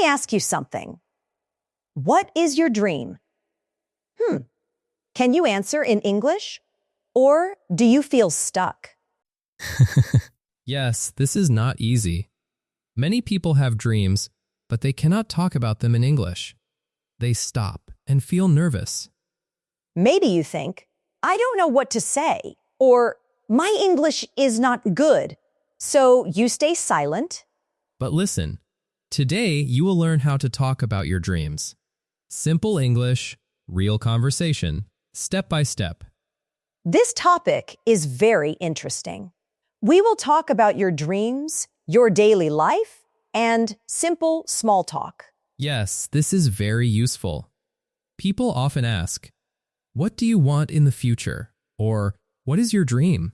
me ask you something. What is your dream? Can you answer in English? Or do you feel stuck? Yes, this is not easy. Many people have dreams, but they cannot talk about them in English. They stop and feel nervous. Maybe you think, I don't know what to say, or my English is not good. So you stay silent. But listen, today you will learn how to talk about your dreams. Simple English, real conversation, step by step. This topic is very interesting. We will talk about your dreams, your daily life, and simple small talk. Yes, this is very useful. People often ask, "What do you want in the future?" or "What is your dream?"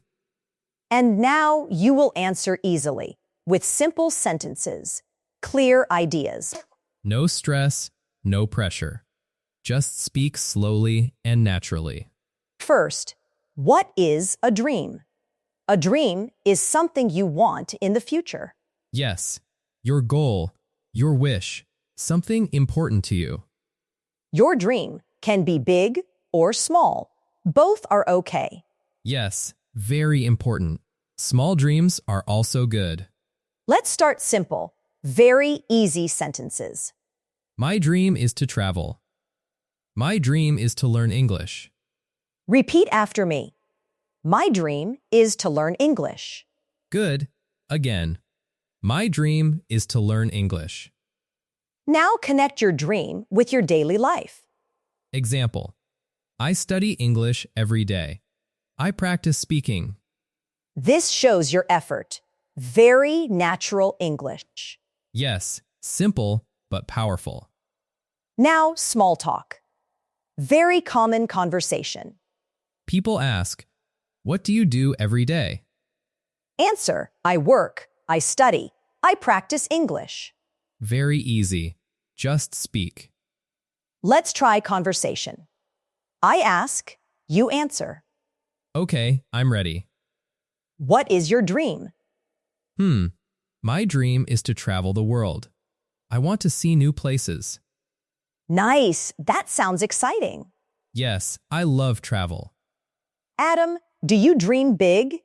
And now you will answer easily with simple sentences, clear ideas. No stress, no pressure. Just speak slowly and naturally. First, what is a dream? A dream is something you want in the future. Yes, your goal, your wish, something important to you. Your dream can be big or small. Both are okay. Yes, very important. Small dreams are also good. Let's start simple, very easy sentences. My dream is to travel. My dream is to learn English. Repeat after me. My dream is to learn English. Good. Again. My dream is to learn English. Now connect your dream with your daily life. Example. I study English every day. I practice speaking. This shows your effort. Very natural English. Yes, simple but powerful. Now, small talk. Very common conversation. People ask, "What do you do every day?" Answer, I work, I study, I practice English. Very easy. Just speak. Let's try conversation. I ask, you answer. Okay, I'm ready. What is your dream? My dream is to travel the world. I want to see new places. Nice, that sounds exciting. Yes, I love travel. Adam, do you dream big?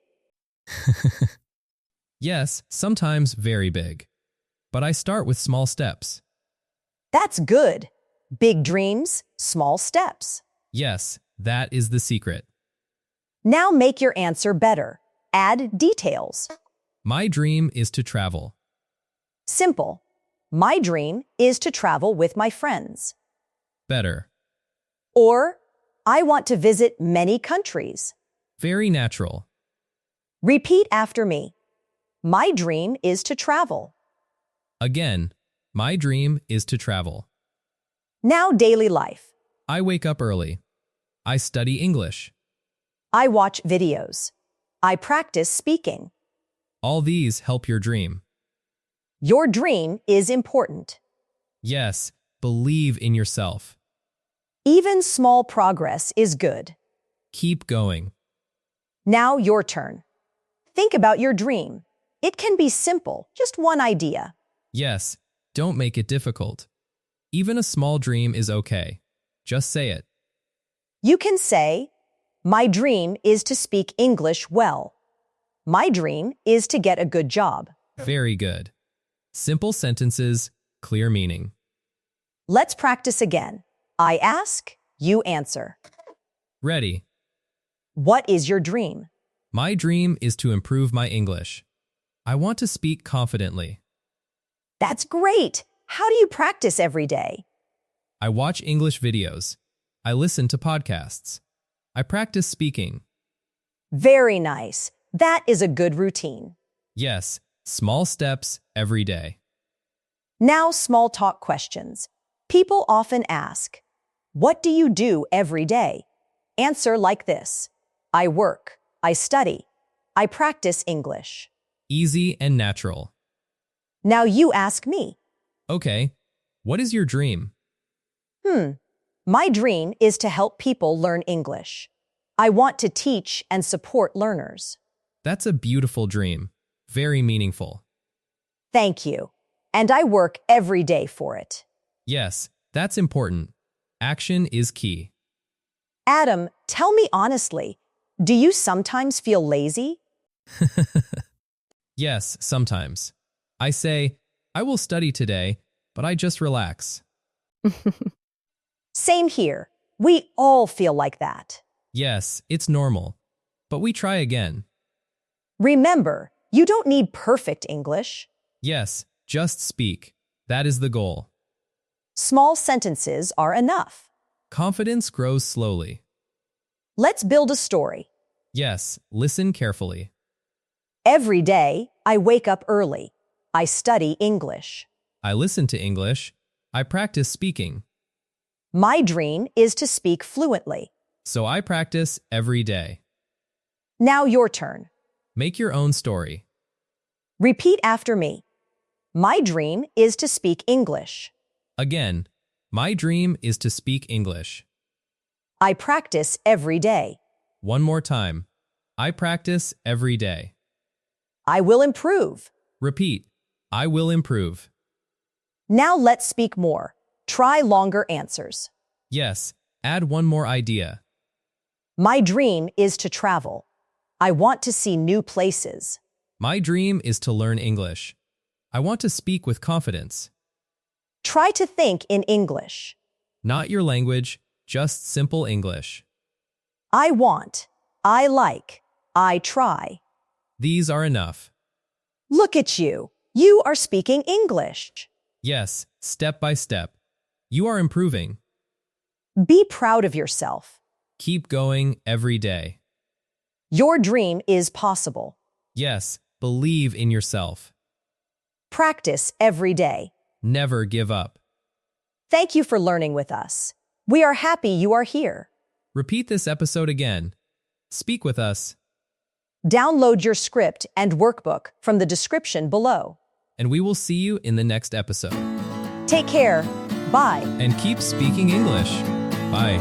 Yes, sometimes very big. But I start with small steps. That's good. Big dreams, small steps. Yes, that is the secret. Now make your answer better. Add details. My dream is to travel. Simple. My dream is to travel with my friends. Better. Or, I want to visit many countries. Very natural. Repeat after me. My dream is to travel. Again, my dream is to travel. Now daily life. I wake up early. I study English. I watch videos. I practice speaking. All these help your dream. Your dream is important. Yes, believe in yourself. Even small progress is good. Keep going. Now your turn. Think about your dream. It can be simple, just one idea. Yes, don't make it difficult. Even a small dream is okay. Just say it. You can say, my dream is to speak English well. My dream is to get a good job. Very good. Simple sentences, clear meaning. Let's practice again. I ask, you answer. Ready. What is your dream? My dream is to improve my English. I want to speak confidently. That's great. How do you practice every day? I watch English videos. I listen to podcasts. I practice speaking. Very nice. That is a good routine. Yes, small steps every day. Now, small talk questions. People often ask, what do you do every day? Answer like this. I work. I study. I practice English. Easy and natural. Now you ask me. Okay, what is your dream? My dream is to help people learn English. I want to teach and support learners. That's a beautiful dream. Very meaningful. Thank you. and I work every day for it. Yes, that's important. Action is key. Adam, tell me honestly, do you sometimes feel lazy? Yes, sometimes. I say, I will study today, but I just relax. Same here. We all feel like that. Yes, it's normal. But we try again. Remember, you don't need perfect English. Yes, just speak. That is the goal. Small sentences are enough. Confidence grows slowly. Let's build a story. Yes, listen carefully. Every day, I wake up early. I study English. I listen to English. I practice speaking. My dream is to speak fluently. So I practice every day. Now your turn. Make your own story. Repeat after me. My dream is to speak English. Again, my dream is to speak English. I practice every day. One more time. I practice every day. I will improve. Repeat. I will improve. Now let's speak more. Try longer answers. Yes, add one more idea. My dream is to travel. I want to see new places. My dream is to learn English. I want to speak with confidence. Try to think in English. Not your language, just simple English. I want. I like. I try. These are enough. Look at you. You are speaking English. Yes, step by step. You are improving. Be proud of yourself. Keep going every day. Your dream is possible. Yes, believe in yourself. Practice every day. Never give up. Thank you for learning with us. We are happy you are here. Repeat this episode again. Speak with us. Download your script and workbook from the description below. And we will see you in the next episode. Take care. Bye. And keep speaking English. Bye.